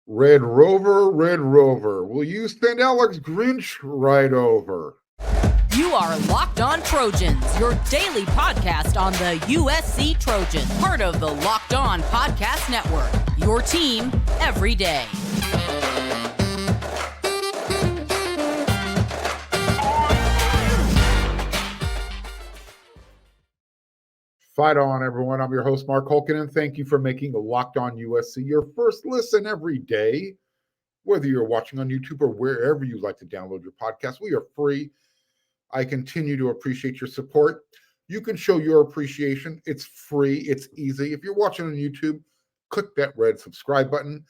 Red Rover, will you send Alex Grinch right over? You are Locked On Trojans, your daily podcast on the USC Trojans, part of the Locked On Podcast Network, your team every day. Fight on, everyone. I'm your host, Mark Holkin, and thank you for making the Locked On USC your first listen every day. Whether you're watching on YouTube or wherever you like to download your podcast, we are free. I continue to appreciate your support. You can show your appreciation. It's free. It's easy. If you're watching on YouTube, click that red subscribe button.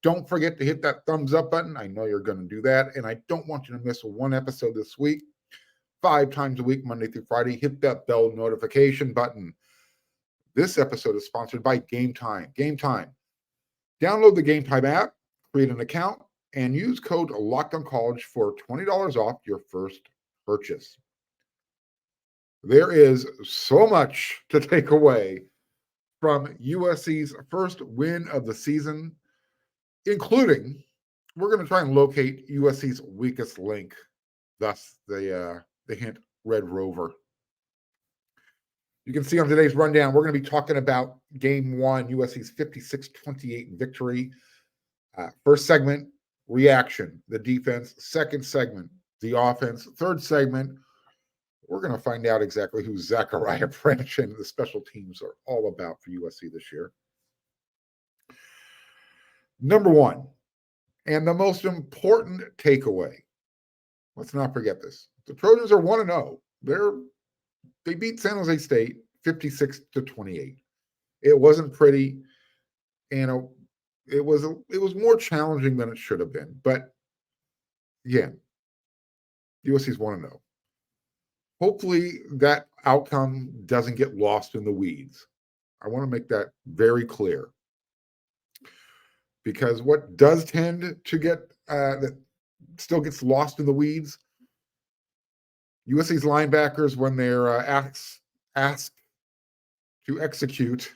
Don't forget to hit that thumbs up button. I know you're going to do that, and I don't want you to miss one episode this week. 5 times a week, Monday through Friday. Hit that bell notification button. This episode is sponsored by Game Time. Game Time. Download the Game Time app, create an account, and use code LOCKEDONCollege for $20 off your first purchase. There is so much to take away from USC's first win of the season, including we're going to try and locate USC's weakest link, thus the hint, Red Rover. You can see on today's rundown, we're going to be talking about Game 1, USC's 56-28 victory. First segment, reaction, the defense. Second segment, the offense. Third segment, we're going to find out exactly who Zachariah Branch and the special teams are all about for USC this year. Number one, and the most important takeaway, let's not forget this. The Trojans are 1-0. They beat San Jose State 56-28. It wasn't pretty, and it was more challenging than it should have been. But again, USC's 1-0. Hopefully that outcome doesn't get lost in the weeds. I want to make that very clear. Because what does tend to get that still gets lost in the weeds, USC's linebackers, when they're asked to execute,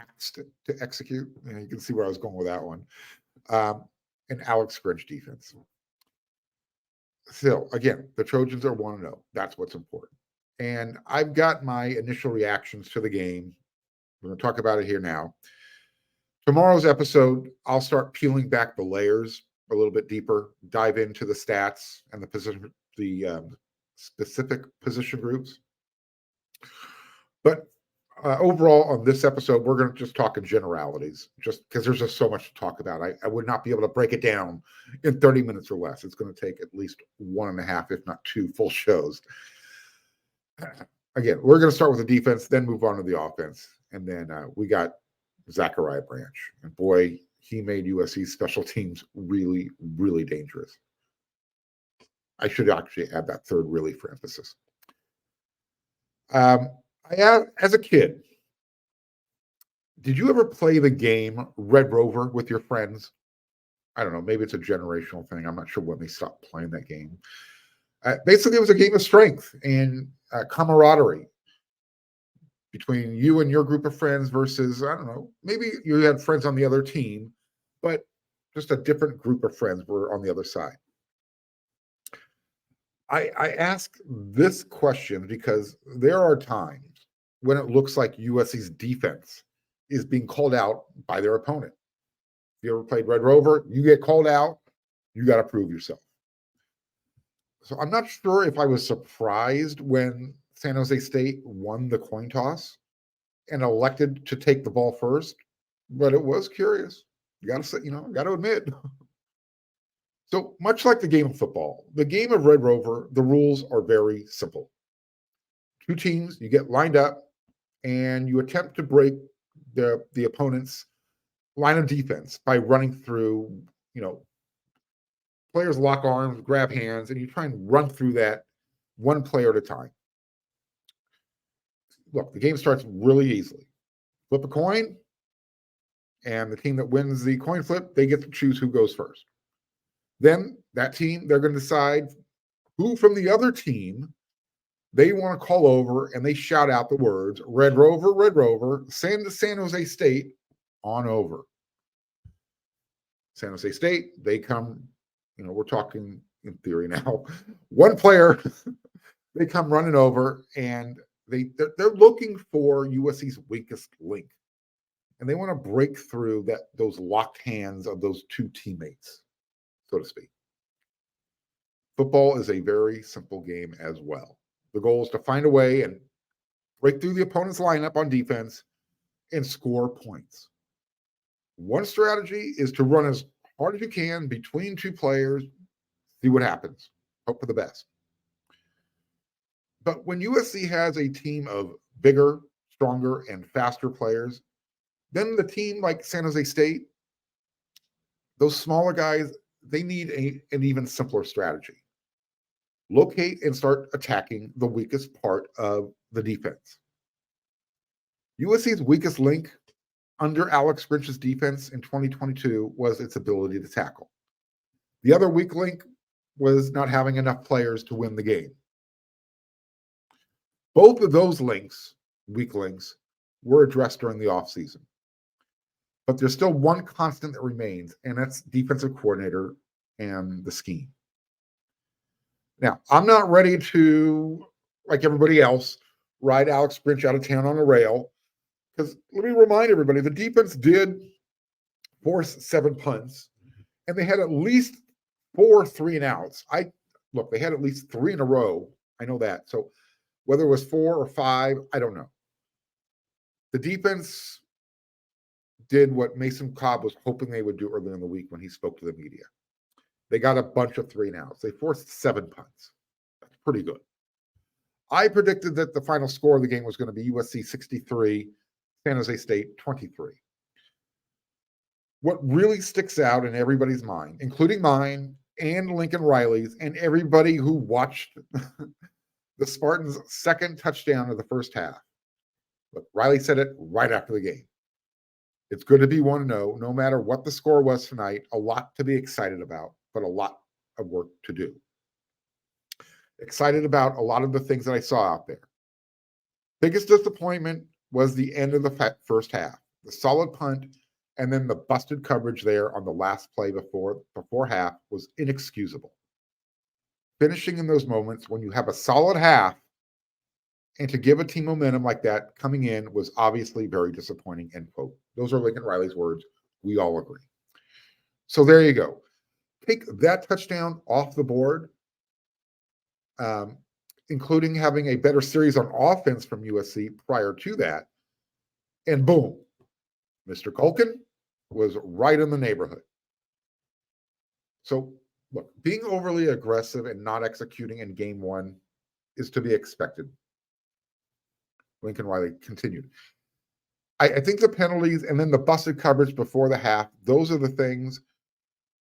you can see where I was going with that one, and Alex Grinch defense. Still, again, the Trojans are 1-0. That's what's important. And I've got my initial reactions to the game. We're going to talk about it here now. Tomorrow's episode, I'll start peeling back the layers a little bit deeper, dive into the stats and the specific position groups. But overall, on this episode, we're going to just talk in generalities, just because there's just so much to talk about. I would not be able to break it down in 30 minutes or less. It's going to take at least 1.5, if not 2 full shows. Again, we're going to start with the defense, then move on to the offense. And then we got Zachariah Branch. And boy, he made USC's special teams really, really dangerous. I should actually add that third really for emphasis. As a kid, did you ever play the game Red Rover with your friends? I don't know. Maybe it's a generational thing. I'm not sure when they stopped playing that game. Basically, it was a game of strength and camaraderie between you and your group of friends versus, I don't know, maybe you had friends on the other team, but just a different group of friends were on the other side. I ask this question because there are times when it looks like USC's defense is being called out by their opponent. If you ever played Red Rover, you get called out, you got to prove yourself. So I'm not sure if I was surprised when San Jose State won the coin toss and elected to take the ball first, but it was curious. You got to say, got to admit. So much like the game of football, the game of Red Rover, the rules are very simple. 2 teams, you get lined up, and you attempt to break the opponent's line of defense by running through, players lock arms, grab hands, and you try and run through that one player at a time. Look, the game starts really easily. Flip a coin, and the team that wins the coin flip, they get to choose who goes first. Then that team, they're going to decide who from the other team they want to call over, and they shout out the words, Red Rover, send to San Jose State on over. San Jose State, they come, we're talking in theory now, one player, they come running over and they're looking for USC's weakest link. And they want to break through those locked hands of those two teammates, so to speak. Football is a very simple game as well. The goal is to find a way and break through the opponent's lineup on defense and score points. One strategy is to run as hard as you can between two players, see what happens, hope for the best. But when USC has a team of bigger, stronger, and faster players, then the team like San Jose State, those smaller guys, they need an even simpler strategy. Locate and start attacking the weakest part of the defense. USC's weakest link under Alex Grinch's defense in 2022 was its ability to tackle. The other weak link was not having enough players to win the game. Both of those weak links, were addressed during the offseason. But there's still one constant that remains, and that's defensive coordinator and the scheme. Now, I'm not ready to, like everybody else, ride Alex Grinch out of town on a rail, because let me remind everybody, the defense did force 7 punts, and they had at least 4 3-and-outs. They had at least 3 in a row. I know that. So whether it was 4 or 5, I don't know. The defense did what Mason Cobb was hoping they would do earlier in the week when he spoke to the media. They got a bunch of 3-and-outs. They forced 7 punts. That's pretty good. I predicted that the final score of the game was going to be USC 63, San Jose State 23. What really sticks out in everybody's mind, including mine and Lincoln Riley's and everybody who watched the Spartans' second touchdown of the first half. But Riley said it right after the game. It's good to be 1-0, no matter what the score was tonight. A lot to be excited about, but a lot of work to do. Excited about a lot of the things that I saw out there. Biggest disappointment was the end of the first half. The solid punt and then the busted coverage there on the last play before half was inexcusable. Finishing in those moments when you have a solid half and to give a team momentum like that coming in was obviously very disappointing, end quote. Those are Lincoln Riley's words. We all agree. So there you go. Take that touchdown off the board, including having a better series on offense from USC prior to that, and boom, Mr. Culkin was right in the neighborhood. So look, being overly aggressive and not executing in game one is to be expected. Lincoln Riley continued. I think the penalties and then the busted coverage before the half, those are the things.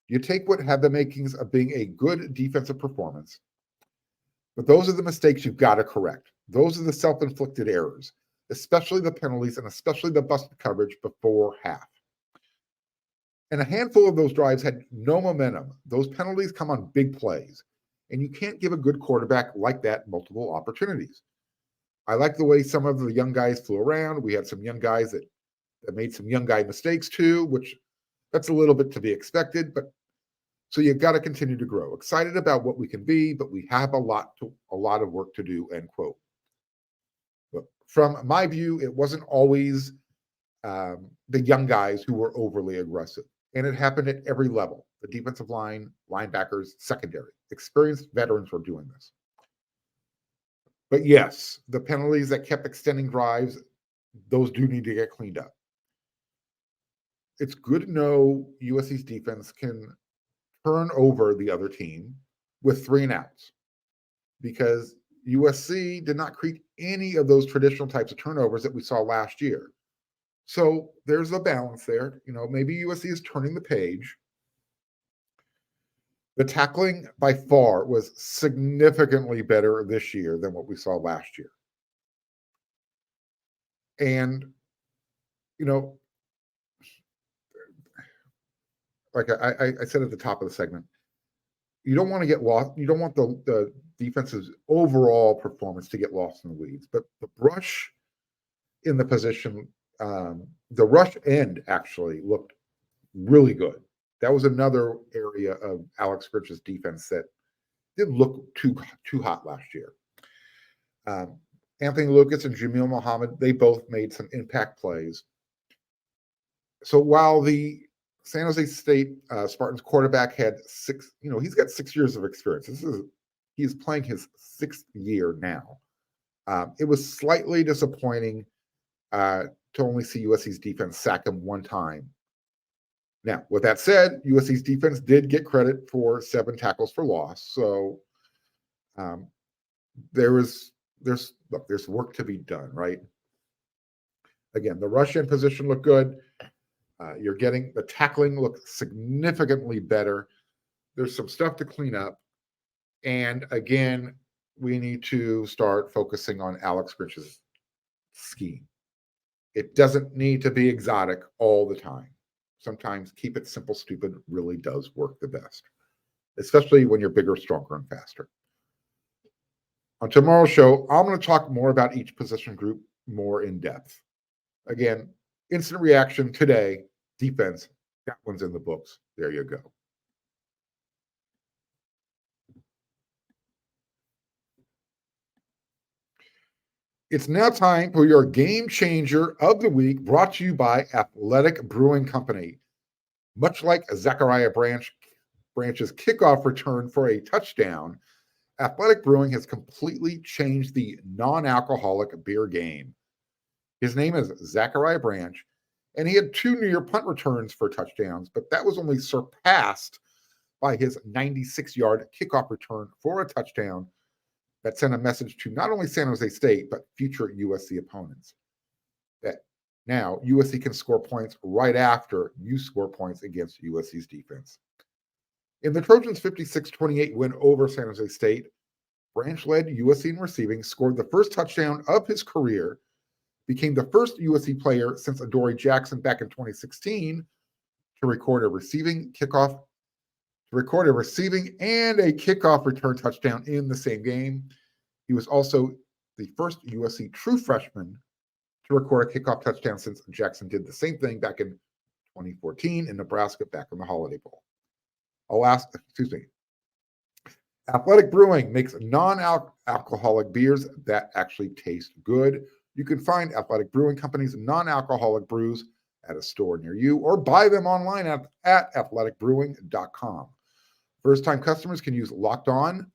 You take what had the makings of being a good defensive performance, but those are the mistakes you've got to correct. Those are the self-inflicted errors, especially the penalties and especially the busted coverage before half. And a handful of those drives had no momentum. Those penalties come on big plays, and you can't give a good quarterback like that multiple opportunities. I like the way some of the young guys flew around. We had some young guys that made some young guy mistakes too, which that's a little bit to be expected. But so you've got to continue to grow. Excited about what we can be, but we have a lot of work to do, end quote. But from my view, it wasn't always the young guys who were overly aggressive. And it happened at every level. The defensive line, linebackers, secondary. Experienced veterans were doing this. But yes, the penalties that kept extending drives, those do need to get cleaned up. It's good to know USC's defense can turn over the other team with 3-and-outs because USC did not create any of those traditional types of turnovers that we saw last year. So there's a balance there. Maybe USC is turning the page. The tackling by far was significantly better this year than what we saw last year. And, like I said at the top of the segment, you don't want to get lost. You don't want the defense's overall performance to get lost in the weeds. But the brush in the position, the rush end actually looked really good. That was another area of Alex Grinch's defense that didn't look too hot last year. Anthony Lucas and Jamil Muhammad, they both made some impact plays. So while the San Jose State Spartans quarterback had he's got 6 years of experience. He's playing his 6th year now. It was slightly disappointing to only see USC's defense sack him one time. Now, with that said, USC's defense did get credit for 7 tackles for loss. So there's work to be done, right? Again, the rush end position looked good. You're getting the tackling look significantly better. There's some stuff to clean up. And again, we need to start focusing on Alex Grinch's scheme. It doesn't need to be exotic all the time. Sometimes keep it simple, stupid really does work the best, especially when you're bigger, stronger, and faster. On tomorrow's show, I'm going to talk more about each position group more in depth. Again, instant reaction today, defense, that one's in the books. There you go. It's now time for your game changer of the week, brought to you by Athletic Brewing Company. Much like Zachariah Branch's kickoff return for a touchdown, Athletic Brewing has completely changed the non-alcoholic beer game. His name is Zachariah Branch, and he had 2 near punt returns for touchdowns, but that was only surpassed by his 96-yard kickoff return for a touchdown that sent a message to not only San Jose State, but future USC opponents that now USC can score points right after you score points against USC's defense. In the Trojans' 56-28 win over San Jose State, Branch led USC in receiving, scored the first touchdown of his career, became the first USC player since Adoree Jackson back in 2016 to record a receiving and a kickoff return touchdown in the same game. He was also the first USC true freshman to record a kickoff touchdown since Jackson did the same thing back in 2014 in Nebraska back in the Holiday Bowl. Athletic Brewing makes non-alcoholic beers that actually taste good. You can find Athletic Brewing Company's non-alcoholic brews at a store near you or buy them online at athleticbrewing.com. First-time customers can use Locked On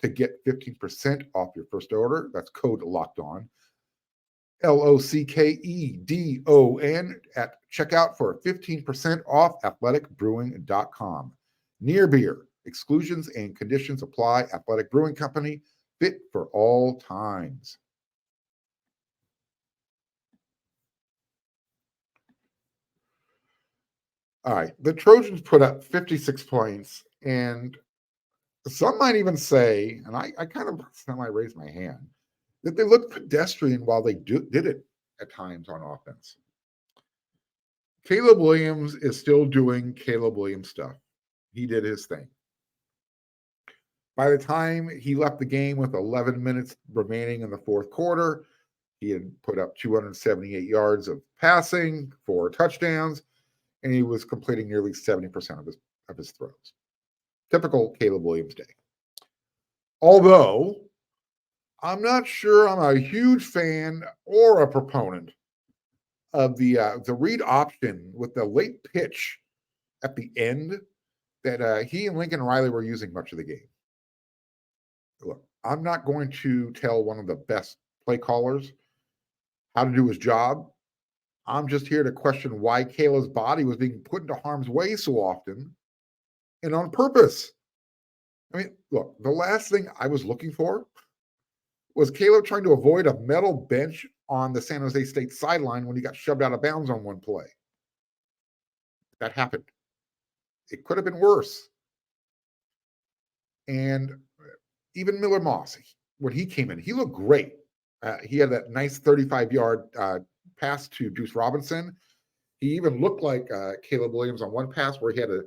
to get 15% off your first order. That's code Locked On. LOCKEDON at checkout for 15% off athleticbrewing.com. Near beer. Exclusions and conditions apply. Athletic Brewing Company, fit for all times. All right, the Trojans put up 56 points, and some might even say, and I kind of raise my hand, that they looked pedestrian while they did it at times on offense. Caleb Williams is still doing Caleb Williams stuff. He did his thing. By the time he left the game with 11 minutes remaining in the fourth quarter, he had put up 278 yards of passing, 4 touchdowns, and he was completing nearly 70% of his throws. Typical Caleb Williams day. Although, I'm not sure I'm a huge fan or a proponent of the read option with the late pitch at the end that he and Lincoln Riley were using much of the game. Look, I'm not going to tell one of the best play callers how to do his job. I'm just here to question why Caleb's body was being put into harm's way so often and on purpose. I mean, look, the last thing I was looking for was Caleb trying to avoid a metal bench on the San Jose State sideline when he got shoved out of bounds on one play. That happened. It could have been worse. And even Miller Moss, when he came in, he looked great. He had that nice 35-yard pass to Deuce Robinson. He even looked like Caleb Williams on one pass where he had a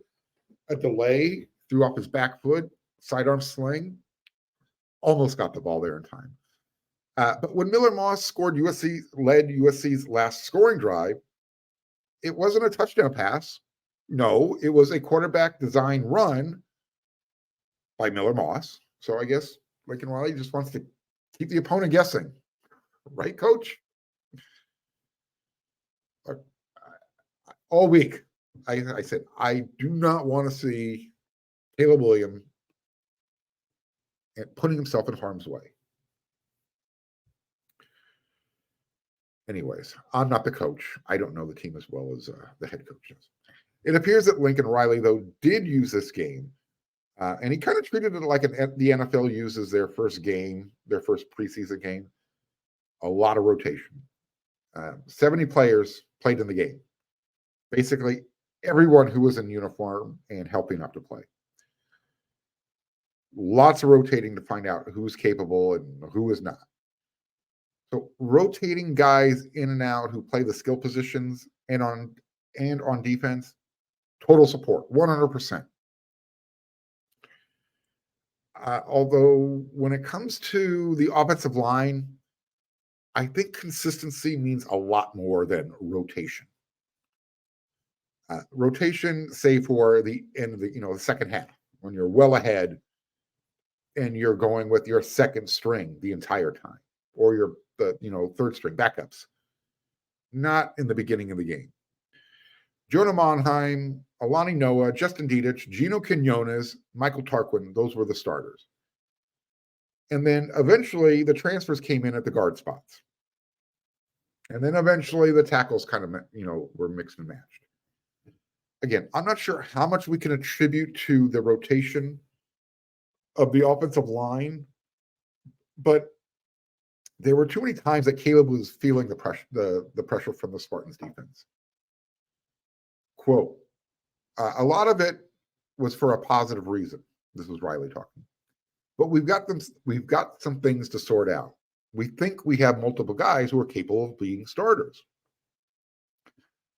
delay, threw off his back foot, sidearm sling, almost got the ball there in time. But when Miller Moss led USC's last scoring drive, it wasn't a touchdown pass. No, it was a quarterback design run by Miller Moss. So I guess Lincoln Riley just wants to keep the opponent guessing. Right, Coach? All week, I said, I do not want to see Caleb Williams putting himself in harm's way. Anyways, I'm not the coach. I don't know the team as well as the head coach does. It appears that Lincoln Riley, though, did use this game, and he kind of treated it like the NFL uses their first game, their first preseason game. A lot of rotation. 70 players played in the game. Basically, everyone who was in uniform and helping up to play. Lots of rotating to find out who's capable and who is not. So rotating guys in and out who play the skill positions and on defense, total support, 100%. Although when it comes to the offensive line, I think consistency means a lot more than rotation. Rotation, say for the end of the second half, when you're well ahead and you're going with your second string the entire time, or your third string backups, not in the beginning of the game. Jonah Monheim, Alani Noah, Justin Dedich, Gino Quinones, Michael Tarquin, those were the starters. And then eventually the transfers came in at the guard spots. And then eventually the tackles kind of, were mixed and matched. Again, I'm not sure how much we can attribute to the rotation of the offensive line, but there were too many times that Caleb was feeling the pressure from the Spartans defense. Quote, a lot of it was for a positive reason. This was Riley talking. But we've got some things to sort out. We think we have multiple guys who are capable of being starters.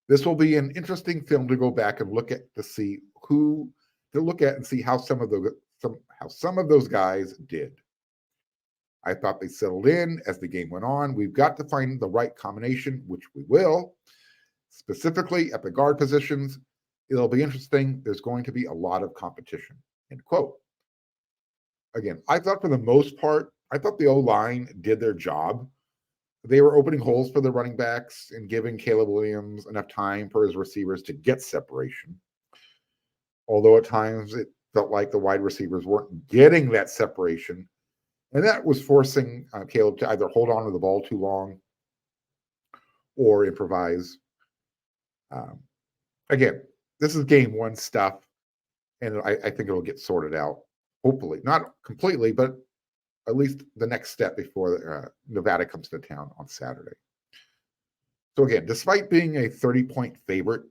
This will be an interesting film to go back and look at and see how some of those guys did. I thought they settled in as the game went on. We've got to find the right combination, which we will. Specifically at the guard positions, it'll be interesting. There's going to be a lot of competition. End quote. Again, I thought for the most part, the O-line did their job. They were opening holes for the running backs and giving Caleb Williams enough time for his receivers to get separation. Although at times it felt like the wide receivers weren't getting that separation. And that was forcing Caleb to either hold on to the ball too long or improvise. Again, this is game one stuff, and I think it'll get sorted out, hopefully. Not completely, but at least the next step before Nevada comes to town on Saturday. So again, despite being a 30-point favorite,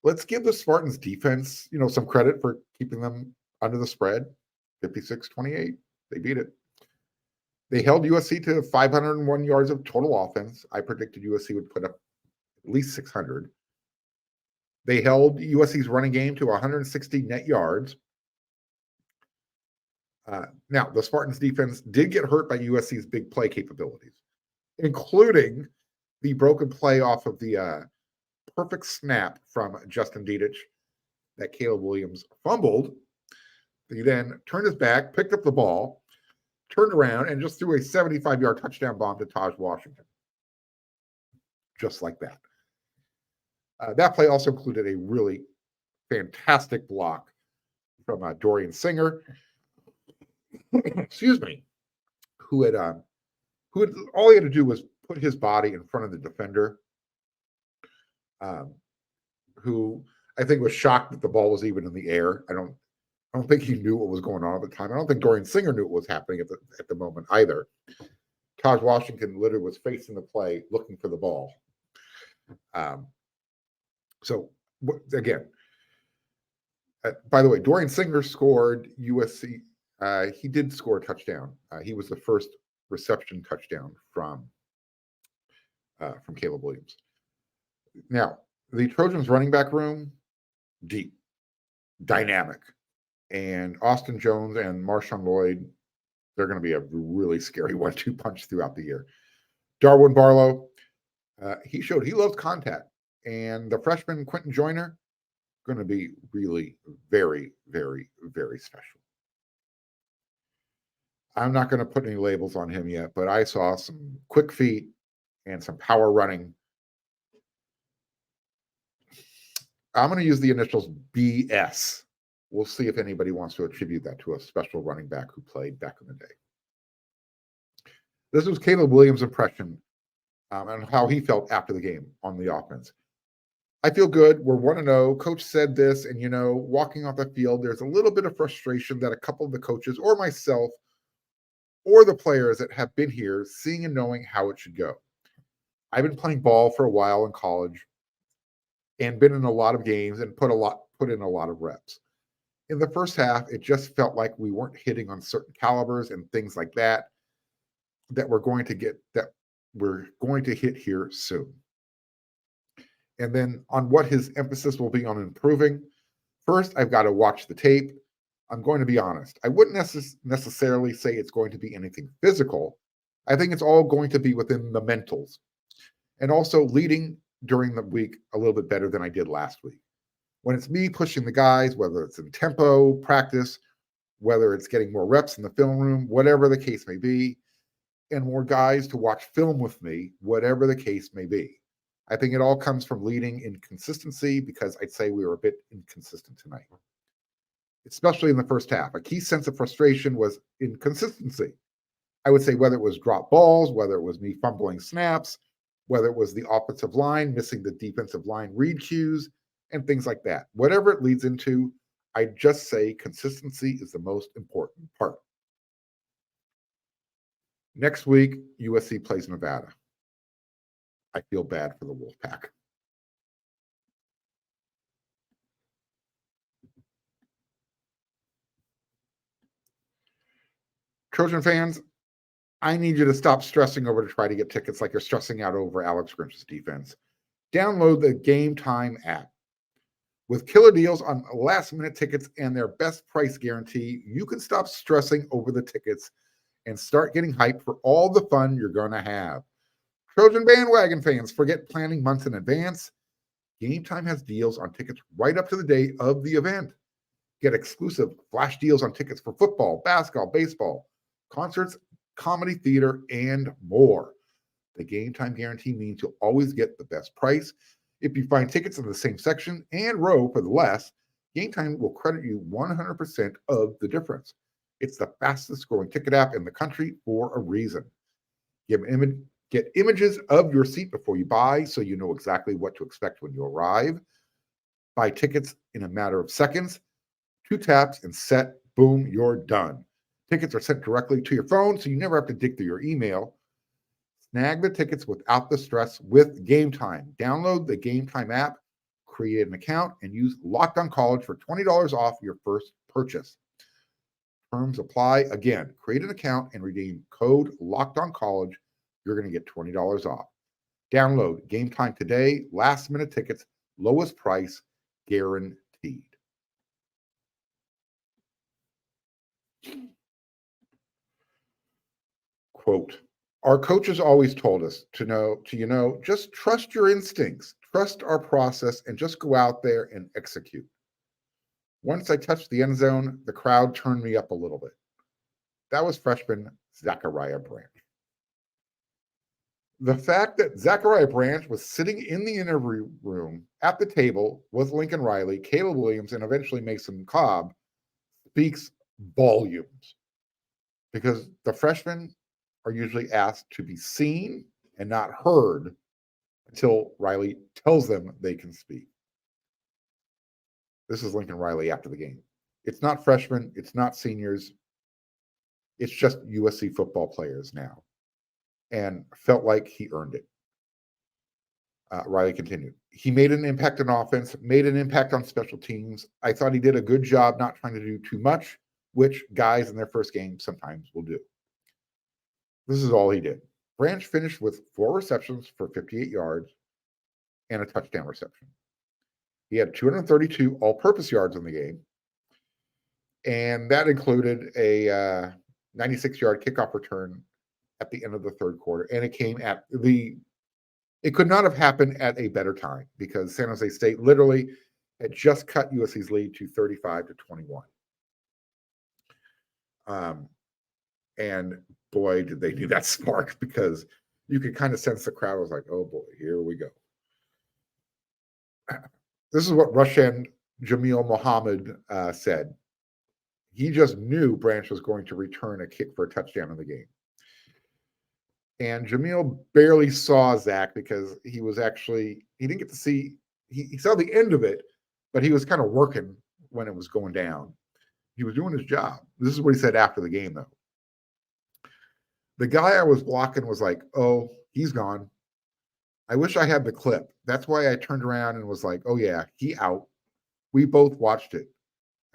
let's give the Spartans defense, some credit for keeping them under the spread, 56-28. They beat it. They held USC to 501 yards of total offense. I predicted USC would put up at least 600. They held USC's running game to 160 net yards. Now, the Spartans defense did get hurt by USC's big play capabilities, including the broken play off of the perfect snap from Justin Dedich that Caleb Williams fumbled. He then turned his back, picked up the ball, turned around, and just threw a 75-yard touchdown bomb to Taj Washington. Just like that. That play also included a really fantastic block from Dorian Singer, excuse me, who had all he had to do was put his body in front of the defender, who I think was shocked that the ball was even in the air. I don't think he knew what was going on at the time. I don't think Dorian Singer knew what was happening at the moment either. Taj Washington literally was facing the play, looking for the ball. So again, by the way, Dorian Singer scored USC. He did score a touchdown. He was the first reception touchdown from Caleb Williams. Now, the Trojans running back room, deep, dynamic. And Austin Jones and Marshawn Lloyd, they're going to be a really scary 1-2 punch throughout the year. Darwin Barlow, he showed he loves contact. And the freshman Quentin Joyner, going to be really very, very, very special. I'm not going to put any labels on him yet, but I saw some quick feet and some power running. I'm going to use the initials BS. We'll see if anybody wants to attribute that to a special running back who played back in the day. This was Caleb Williams' impression and how he felt after the game on the offense. I feel good. We're 1-0. Coach said this, and, walking off the field, there's a little bit of frustration that a couple of the coaches or myself or the players that have been here seeing and knowing how it should go. I've been playing ball for a while in college and been in a lot of games and put in a lot of reps. In the first half, it just felt like we weren't hitting on certain calibers and things like that we're going to hit here soon. And then on what his emphasis will be on improving. First, I've got to watch the tape. I'm going to be honest. I wouldn't necessarily say it's going to be anything physical. I think it's all going to be within the mentals. And also leading during the week a little bit better than I did last week. When it's me pushing the guys, whether it's in tempo, practice, whether it's getting more reps in the film room, whatever the case may be, and more guys to watch film with me, whatever the case may be. I think it all comes from leading in consistency, because I'd say we were a bit inconsistent tonight, especially in the first half. A key sense of frustration was inconsistency. I would say whether it was drop balls, whether it was me fumbling snaps, whether it was the offensive line missing the defensive line read cues, and things like that. Whatever it leads into, I just say consistency is the most important part. Next week, USC plays Nevada. I feel bad for the Wolfpack. Trojan fans, I need you to stop stressing over to try to get tickets like you're stressing out over Alex Grinch's defense. Download the Game Time app. With killer deals on last-minute tickets and their best price guarantee, you can stop stressing over the tickets and start getting hyped for all the fun you're going to have. Trojan bandwagon fans, forget planning months in advance. Game Time has deals on tickets right up to the day of the event. Get exclusive flash deals on tickets for football, basketball, baseball, concerts, comedy, theater, and more. The Game Time guarantee means you'll always get the best price. If you find tickets in the same section and row for the less, Game Time will credit you 100% of the difference. It's the fastest growing ticket app in the country for a reason. Get images of your seat before you buy so you know exactly what to expect when you arrive. Buy tickets in a matter of seconds. 2 taps and set, boom, you're done. Tickets are sent directly to your phone, so you never have to dig through your email. Snag the tickets without the stress with Game Time. Download the Game Time app, create an account, and use Locked On College for $20 off your first purchase. Terms apply. Again, create an account and redeem code Locked On College. You're going to get $20 off. Download Game Time today. Last minute tickets, lowest price, guaranteed. Quote, our coaches always told us to just trust your instincts, trust our process, and just go out there and execute. Once I touched the end zone, the crowd turned me up a little bit. That was freshman Zachariah Branch. The fact that Zachariah Branch was sitting in the interview room at the table with Lincoln Riley, Caleb Williams, and eventually Mason Cobb speaks volumes, because the freshmen are usually asked to be seen and not heard until Riley tells them they can speak. This is Lincoln Riley after the game. It's not freshmen. It's not seniors. It's just USC football players now. And felt like he earned it. Riley continued. He made an impact on offense, made an impact on special teams. I thought he did a good job not trying to do too much, which guys in their first game sometimes will do. This is all he did. Branch finished with 4 receptions for 58 yards and a touchdown reception. He had 232 all-purpose yards in the game, and that included a 96-yard kickoff return at the end of the third quarter. And it came it could not have happened at a better time, because San Jose State literally had just cut USC's lead to 35-21. And boy, did they need that spark, because you could kind of sense the crowd was like, oh boy, here we go. This is what Russian Jamil Mohammed said. He just knew Branch was going to return a kick for a touchdown in the game. And Jamil barely saw Zach, because he didn't get to see, he saw the end of it, but he was kind of working when it was going down. He was doing his job. This is what he said after the game, though. The guy I was blocking was like, oh, he's gone. I wish I had the clip. That's why I turned around and was like, oh yeah, he out. We both watched it.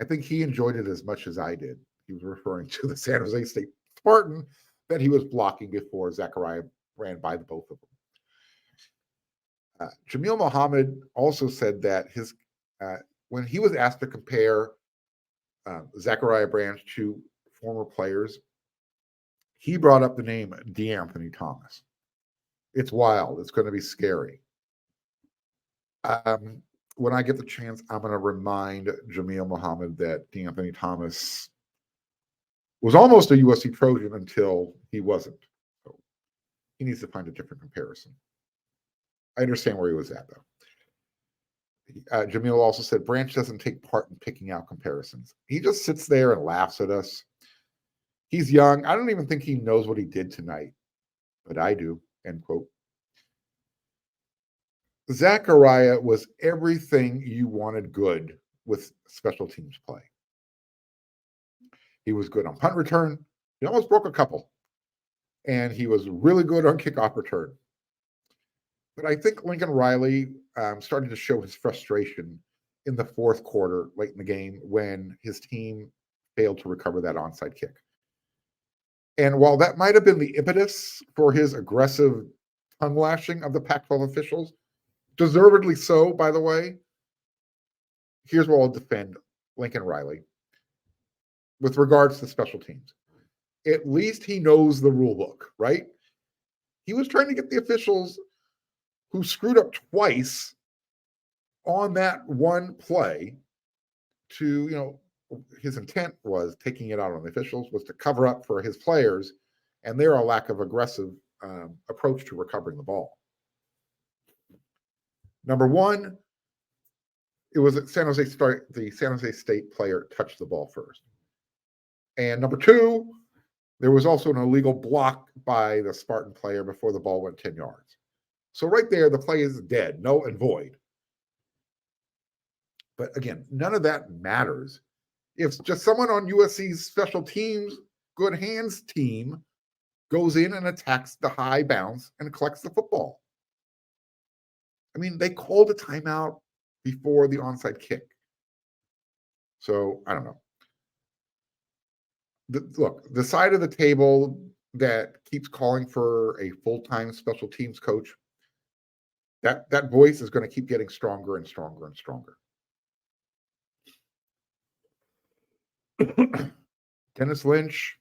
I think he enjoyed it as much as I did. He was referring to the San Jose State Spartan that he was blocking before Zachariah ran by the both of them. Jamil Mohammed also said that when he was asked to compare Zachariah Branch to former players, he brought up the name D'Anthony Thomas. It's wild. It's going to be scary. When I get the chance, I'm going to remind Jamil Mohammed that D'Anthony Thomas was almost a USC Trojan until he wasn't. So he needs to find a different comparison. I understand where he was at, though. Jamil also said Branch doesn't take part in picking out comparisons. He just sits there and laughs at us. He's young. I don't even think he knows what he did tonight, but I do, end quote. Zachariah was everything you wanted good with special teams play. He was good on punt return. He almost broke a couple. And he was really good on kickoff return. But I think Lincoln Riley started to show his frustration in the fourth quarter, late in the game, when his team failed to recover that onside kick. And while that might have been the impetus for his aggressive tongue lashing of the Pac-12 officials, deservedly so, by the way, here's what I'll defend Lincoln Riley with regards to special teams. At least he knows the rule book, right? He was trying to get the officials who screwed up twice on that one play to, his intent was taking it out on the officials, was to cover up for his players and their lack of aggressive approach to recovering the ball. Number one, it was the San Jose State player touched the ball first. And number two, there was also an illegal block by the Spartan player before the ball went 10 yards. So right there, the play is dead, null and void. But again, none of that matters if just someone on USC's special teams, good hands team, goes in and attacks the high bounce and collects the football. I mean, they called a timeout before the onside kick. So I don't know. Look, the side of the table that keeps calling for a full-time special teams coach, that voice is going to keep getting stronger and stronger and stronger. Dennis Lynch,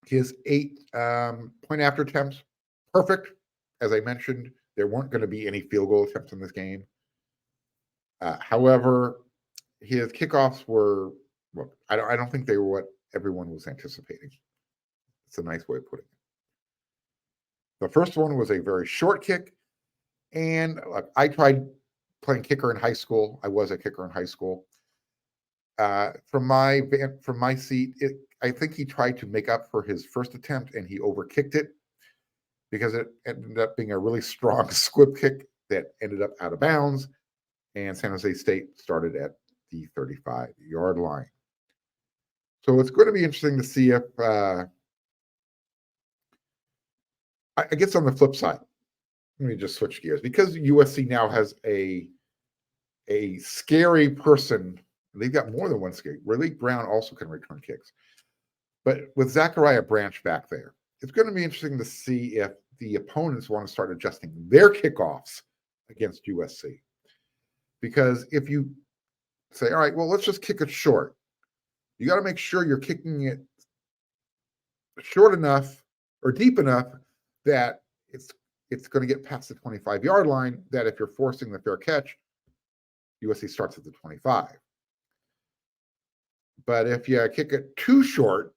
his 8 point after attempts, perfect. As I mentioned, there weren't going to be any field goal attempts in this game. However, his kickoffs were, look, I don't think they were what everyone was anticipating. It's a nice way of putting it. The first one was a very short kick. And look, I tried playing kicker in high school. I was a kicker in high school. From my seat, I think he tried to make up for his first attempt, and he overkicked it because it ended up being a really strong squib kick that ended up out of bounds, and San Jose State started at the 35-yard line. So it's going to be interesting to see if I guess on the flip side, let me just switch gears, because USC now has a scary person. They've got more than one scary. Raleigh Brown also can return kicks. But with Zachariah Branch back there, it's going to be interesting to see if the opponents want to start adjusting their kickoffs against USC. Because if you say, all right, well, let's just kick it short, you got to make sure you're kicking it short enough or deep enough that it's going to get past the 25-yard line, that if you're forcing the fair catch, USC starts at the 25. But if you kick it too short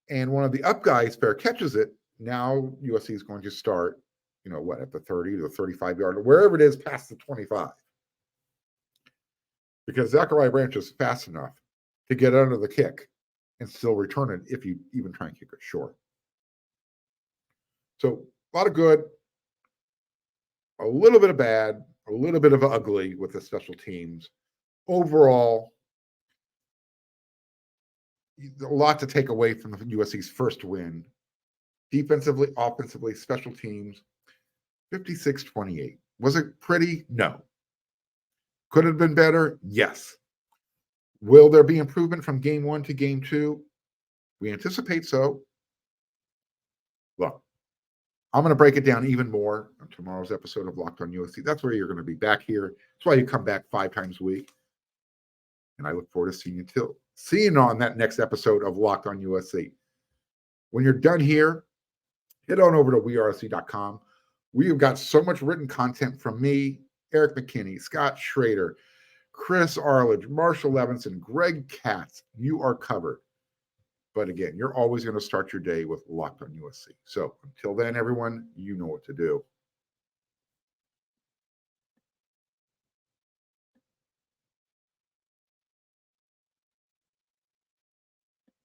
and one of the up guys fair catches it, now USC is going to start, at the 30 to the 35 yard, or wherever it is past the 25. Because Zachariah Branch is fast enough to get under the kick and still return it if you even try and kick it short. So a lot of good, a little bit of bad, a little bit of ugly with the special teams. Overall, a lot to take away from the USC's first win. Defensively, offensively, special teams, 56-28. Was it pretty? No. Could it have been better? Yes. Will there be improvement from game 1 to game 2? We anticipate so. Look, I'm going to break it down even more on tomorrow's episode of Locked on USC. That's where you're going to be back here. That's why you come back 5 times a week. And I look forward to seeing you on that next episode of Locked on USC. When you're done here, head on over to wersc.com. We have got so much written content from me, Eric McKinney, Scott Schrader, Chris Arledge, Marshall Levinson, Greg Katz. You are covered. But again, you're always going to start your day with Locked on USC. So until then, everyone, you know what to do.